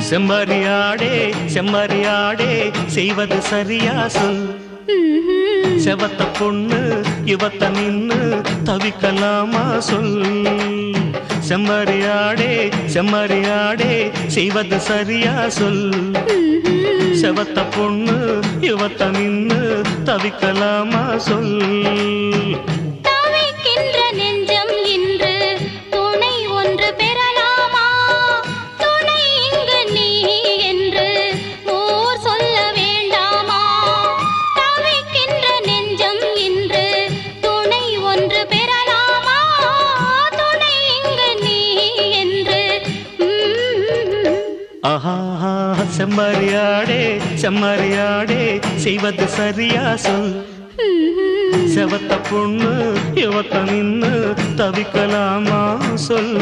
செம்மறியாடே செம்மறியாடே செய்வது சரியா சொல். செவத்த பொண்ணு இவத்த நின்னு தவிக்கலாமா சொல். செம்மறியாடே செம்மறியாடே செய்வது சரியா சொல். செவத்த பொண்ணு இவத்த நின்னு தவிக்கலாமா சொல். செம்மறியாடே செம்மறியாடே செய்வது சரியா சொல். செவத்த பொண்ணு இவத்த நின்னு தவிக்கலாமா சொல்.